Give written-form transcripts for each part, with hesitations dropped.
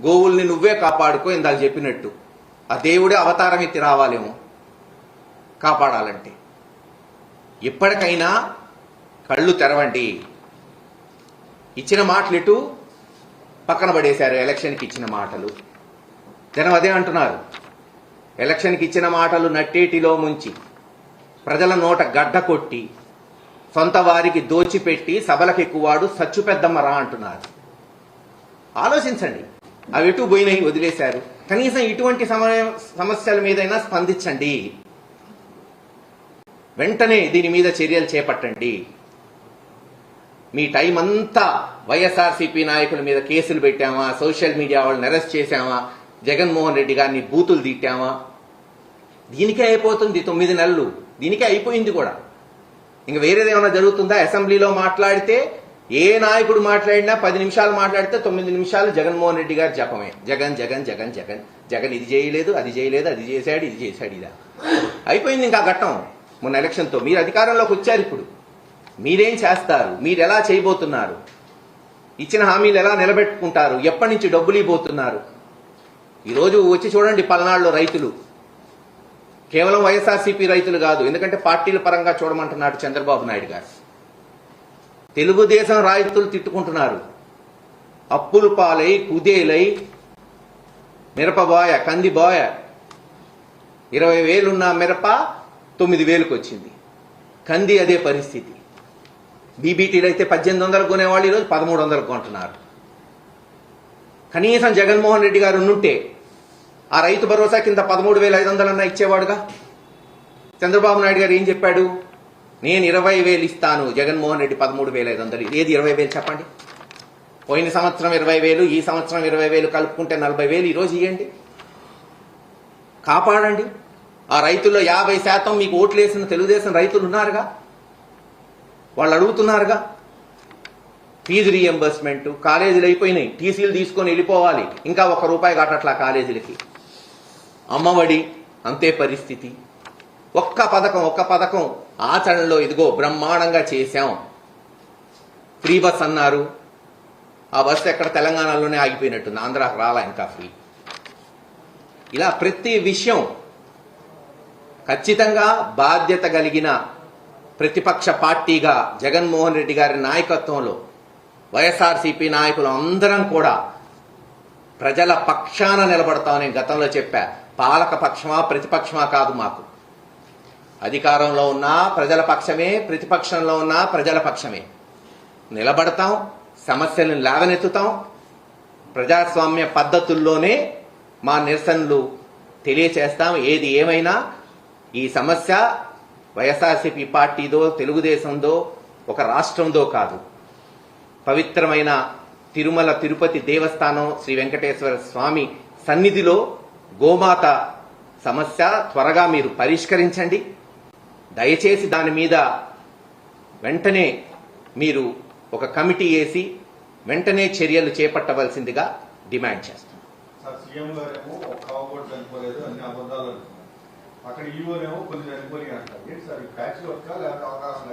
గోవుల్ని నువ్వే కాపాడుకో, ఇందాక చెప్పినట్టు ఆ దేవుడే అవతారం ఎత్తి రావాలేమో కాపాడాలంటే. ఇప్పటికైనా కళ్ళు తెరవండి. ఇచ్చిన మాటలు ఇటు పక్కన పడేశారు. ఎలక్షన్కి ఇచ్చిన మాటలు జనం అదే అంటున్నారు. ఎలక్షన్కి ఇచ్చిన మాటలు నట్టేటిలో ముంచి ప్రజల నోట గడ్డ కొట్టి సొంత వారికి దోచిపెట్టి సభలకు ఎక్కువాడు సచ్చు పెద్దమ్మరా అంటున్నారు. ఆలోచించండి. అవి ఎటు పోయినాయి, వదిలేశారు. కనీసం ఇటువంటి సమస్యల మీదైనా స్పందించండి. వెంటనే దీని మీద చర్యలు చేపట్టండి. మీ టైం అంతా వైఎస్ఆర్సీపీ నాయకుల మీద కేసులు పెట్టామా, సోషల్ మీడియా వాళ్ళని అరెస్ట్ చేశామా, జగన్మోహన్ రెడ్డి గారిని బూతులు తిట్టామా, దీనికే అయిపోతుంది 9 నెలలు. దీనికే అయిపోయింది కూడా. ఇంకా వేరేది ఏమైనా జరుగుతుందా? అసెంబ్లీలో మాట్లాడితే ఏ నాయకుడు మాట్లాడినా 10 నిమిషాలు మాట్లాడితే 9 నిమిషాలు జగన్మోహన్ రెడ్డి గారి జపమే. జగన్ జగన్ జగన్ జగన్ జగన్ ఇది చేయలేదు, అది చేయలేదు, అది చేశాడు, ఇది చేశాడు. ఇదా అయిపోయింది ఇంకా ఘట్టం. మొన్న ఎలక్షన్తో మీరు అధికారంలోకి వచ్చారు. ఇప్పుడు మీరేం చేస్తారు? మీరు ఎలా చేయబోతున్నారు? ఇచ్చిన హామీలు ఎలా నిలబెట్టుకుంటారు? ఎప్పటి నుంచి డబ్బులు ఇవ్వబోతున్నారు? ఈరోజు వచ్చి చూడండి పల్నాడులో రైతులు, కేవలం వైఎస్ఆర్సీపీ రైతులు కాదు, ఎందుకంటే పార్టీల పరంగా చూడమంటున్నాడు చంద్రబాబు నాయుడు గారు. తెలుగుదేశం రైతులు తిట్టుకుంటున్నారు. అప్పులు పాలై కుదేలై మిరపబోయ, కందిబోయ 20,000 ఉన్న మిరప 9,000కి వచ్చింది. కంది అదే పరిస్థితి. బీబీటీలు అయితే 1800 కొనేవాళ్ళు ఈరోజు 1300 కొంటున్నారు. కనీసం జగన్మోహన్ రెడ్డి గారు ఉంటే ఆ రైతు భరోసా కింద 13,500 ఇచ్చేవాడుగా. చంద్రబాబు నాయుడు గారు ఏం చెప్పాడు? నేను 20,000 ఇస్తాను, జగన్మోహన్ రెడ్డి 13,500. ఏది 20,000 చెప్పండి? పోయిన సంవత్సరం 20,000, ఈ సంవత్సరం 20,000 కలుపుకుంటే 40,000 ఈరోజు ఇవ్వండి. కాపాడండి. ఆ రైతుల్లో 50% మీకు ఓట్లేసిన తెలుగుదేశం రైతులు ఉన్నారుగా, వాళ్ళు అడుగుతున్నారుగా. ఫీజు రీఎంబర్స్మెంట్, కాలేజీలు అయిపోయినాయి, టీసీలు తీసుకొని వెళ్ళిపోవాలి, ఇంకా ₹1 కట్టట్లా కాలేజీలకి. అమ్మఒడి అంతే పరిస్థితి. ఒక్క పథకం ఆచరణలో ఇదిగో బ్రహ్మాండంగా చేశాం. ఫ్రీ బస్ అన్నారు. ఆ బస్సు ఎక్కడ తెలంగాణలోనే ఆగిపోయినట్టుంది, ఆంధ్రాకి రాలా ఇంకా ఫ్రీ. ఇలా ప్రతి విషయం ఖచ్చితంగా బాధ్యత కలిగిన ప్రతిపక్ష పార్టీగా జగన్మోహన్ రెడ్డి గారి నాయకత్వంలో వైఎస్ఆర్సీపీ నాయకులు అందరం కూడా ప్రజల పక్షాన నిలబడతామని గతంలో చెప్పా. పాలక పక్షమా ప్రతిపక్షమా కాదు, మాకు అధికారంలో ఉన్నా ప్రజల పక్షమే, ప్రతిపక్షంలో ఉన్నా ప్రజల పక్షమే. నిలబడతాం, సమస్యలను లేవనెత్తుతాం, ప్రజాస్వామ్య పద్ధతుల్లోనే మా నిరసనలు తెలియచేస్తాం. ఏది ఏమైనా ఈ సమస్య వైఎస్ఆర్సీపీ పార్టీదో, తెలుగుదేశందో, ఒక రాష్ట్రందో కాదు. పవిత్రమైన తిరుమల తిరుపతి దేవస్థానం శ్రీ వెంకటేశ్వర స్వామి సన్నిధిలో గోమాత సమస్య త్వరగా మీరు పరిష్కరించండి. దయచేసి దాని మీద వెంటనే మీరు ఒక కమిటీ వేసి వెంటనే చర్యలు చేపట్టవలసిందిగా డిమాండ్ చేస్తాం.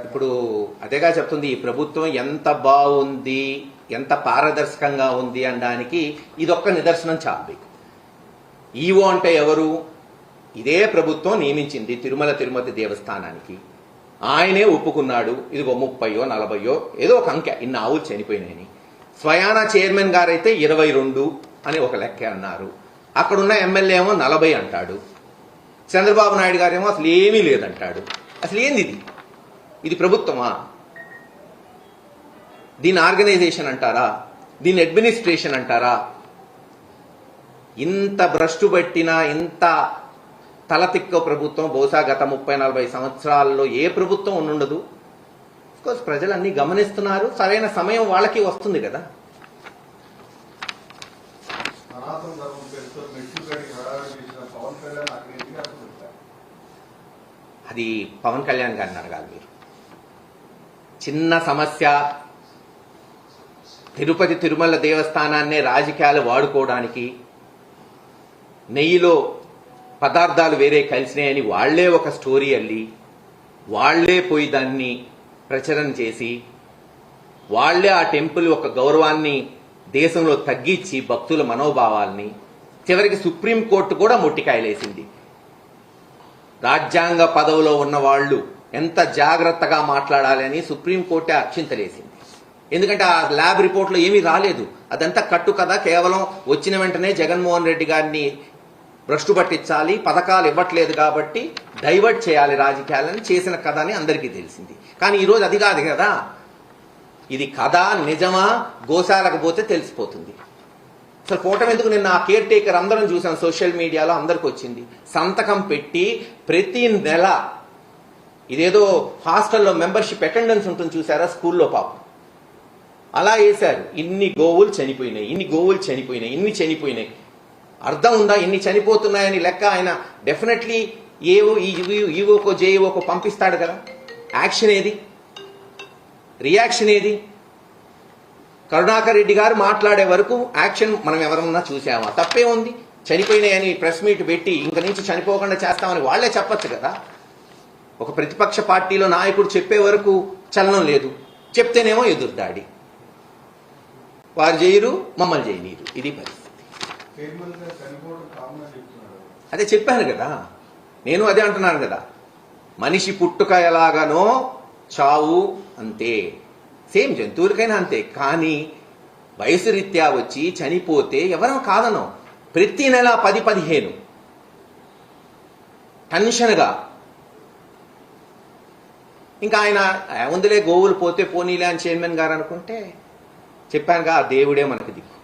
ఇప్పుడు అదేగా చెప్తుంది. ఈ ప్రభుత్వం ఎంత బాగుంది, ఎంత పారదర్శకంగా ఉంది అనడానికి ఇదొక్క నిదర్శనం చాలు. ఈవో అంటే ఎవరు? ఇదే ప్రభుత్వం నియమించింది తిరుమల తిరుపతి దేవస్థానానికి. ఆయనే ఒప్పుకున్నాడు. ఇదిగో 30 40 ఏదో ఒక అంకె, ఇన్ని ఆవులు చనిపోయినాయని. స్వయానా చైర్మన్ గారైతే 22 అని ఒక లెక్క అన్నారు. అక్కడున్న ఎమ్మెల్యే ఏమో 40 అంటాడు. చంద్రబాబు నాయుడు గారేమో అసలు ఏమీ లేదంటాడు. అసలు ఏంది ఇది? ఇది ప్రభుత్వమా? దీని ఆర్గనైజేషన్ అంటారా? దీని అడ్మినిస్ట్రేషన్ అంటారా? ఇంత భ్రష్టు పట్టిన, ఇంత తలతిక్క ప్రభుత్వం బహుశా గత 30-40 సంవత్సరాల్లో ఏ ప్రభుత్వం ఉండదు. అఫ్కోర్స్ ప్రజలన్నీ గమనిస్తున్నారు. సరైన సమయం వాళ్ళకి వస్తుంది కదా. అది పవన్ కళ్యాణ్ గారిని అడగాలి మీరు. చిన్న సమస్య, తిరుపతి తిరుమల దేవస్థానాన్నే రాజకీయాలు వాడుకోవడానికి, నెయ్యిలో పదార్థాలు వేరే కలిసినాయని వాళ్లే ఒక స్టోరీ అల్లి, వాళ్లే పోయి దాన్ని ప్రచారం చేసి, వాళ్లే ఆ టెంపుల్ ఒక గౌరవాన్ని దేశంలో తగ్గించి భక్తుల మనోభావాల్ని చివరికి సుప్రీంకోర్టు కూడా మొట్టికాయలేసింది. రాజ్యాంగ పదవిలో ఉన్న వాళ్ళు ఎంత జాగ్రత్తగా మాట్లాడాలి అని సుప్రీంకోర్టే అక్షింతలేసింది. ఎందుకంటే ఆ ల్యాబ్ రిపోర్ట్లో ఏమీ రాలేదు, అదంతా కట్టు కదా, కేవలం వచ్చిన వెంటనే జగన్మోహన్ రెడ్డి గారిని భ్రష్టు పట్టించాలి, పథకాలు ఇవ్వట్లేదు కాబట్టి డైవర్ట్ చేయాలి రాజకీయాలని చేసిన కథ అని అందరికీ తెలిసింది. కానీ ఈరోజు అది కాదు కదా, ఇది కథ నిజమా గోశాలకు పోతే తెలిసిపోతుంది. అసలు కూటమి ఎందుకు, నిన్న ఆ కేర్ టేకర్ అందరం చూసాం సోషల్ మీడియాలో, అందరికి వచ్చింది. సంతకం పెట్టి ప్రతి నెల ఇదేదో హాస్టల్లో మెంబర్షిప్ అటెండెన్స్ ఉంటుంది చూసారా, స్కూల్లో పాపం అలా వేశారు. ఇన్ని గోవులు చనిపోయినాయి, ఇన్ని గోవులు చనిపోయినాయి, ఇన్ని చనిపోయినాయి. అర్థం ఉందా ఇన్ని చనిపోతున్నాయని లెక్క? ఆయన డెఫినెట్లీ ఈవోకో జేఈఓకో పంపిస్తాడు కదా. యాక్షన్ ఏది, రియాక్షన్ ఏది? కరుణాకర్ రెడ్డి గారు మాట్లాడే వరకు యాక్షన్ మనం ఎవరన్నా చూసామా? తప్పే ఉంది. చనిపోయినాయని ప్రెస్ మీట్ పెట్టి ఇంక నుంచి చనిపోకుండా చేస్తామని వాళ్లే చెప్పచ్చు కదా. ఒక ప్రతిపక్ష పార్టీలో నాయకుడు చెప్పే వరకు చలనం లేదు, చెప్తేనేమో ఎదురుదాడి. వారు చేయరు, మమ్మల్ని చేయనీరు. ఇది పరిస్థితి. అదే చెప్పాను కదా, నేను అదే అంటున్నాను కదా. మనిషి పుట్టుక ఎలాగానో చావు అంతే, సేమ్ జంతువులకైనా అంతే. కానీ వయసు రీత్యా వచ్చి చనిపోతే ఎవరం కాదనో. ప్రతి నెల 10-15 టెన్షన్గా. ఇంకా ఆయన ముందులే గోవులు పోతే పోనీలే అని చైర్మన్ గారు అనుకుంటే, చెప్పానుగా, దేవుడే మనకి దిక్కు.